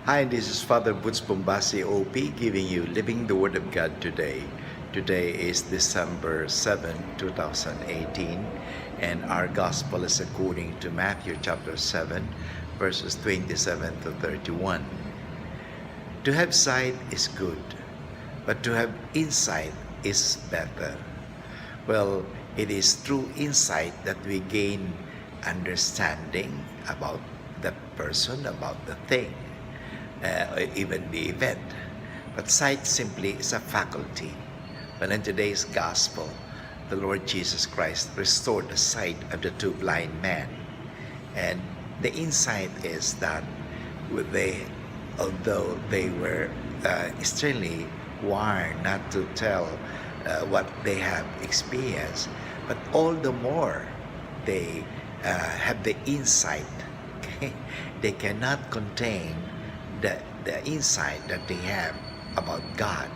Hi, this is Father Butch Bombase OP giving you Living the Word of God today. Today is December 7, 2018, and our Gospel is according to Matthew chapter 7, verses 27 to 31. To have sight is good, but to have insight is better. Well, it is through insight that we gain understanding about the person, about the thing, even the event. But sight simply is a faculty. But in today's gospel, the Lord Jesus Christ restored the sight of the two blind men. And the insight is that although they were extremely warned not to tell what they have experienced, but all the more they have the insight. Okay? They cannot contain the insight that they have about God.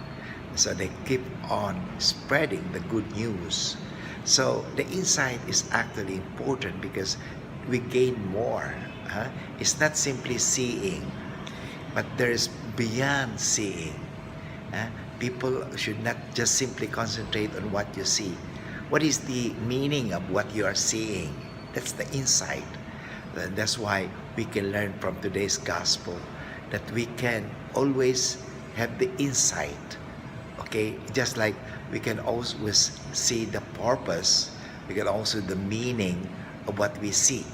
So they keep on spreading the good news. So the insight is actually important because we gain more. It's not simply seeing, but there is beyond seeing. People should not just simply concentrate on what you see. What is the meaning of what you are seeing? That's the insight. And that's why we can learn from today's gospel that we can always have the insight. Okay, just like we can always see the purpose, we can also the meaning of what we see.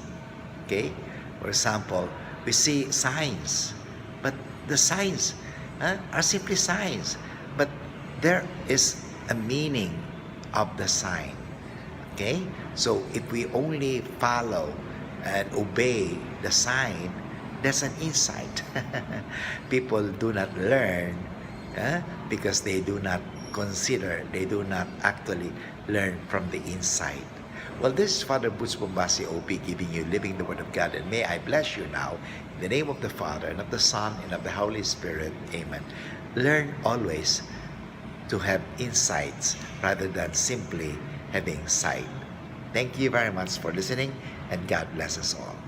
Okay, for example, we see signs, but the signs are simply signs, but there is a meaning of the sign. Okay, so if we only follow and obey the sign, that's an insight. People do not learn because they do not consider, they do not actually learn from the insight. Well, this is Father Butch Bombase OP giving you Living the Word of God, and may I bless you now in the name of the Father, and of the Son, and of the Holy Spirit. Amen. Learn always to have insights rather than simply having sight. Thank you very much for listening, and God bless us all.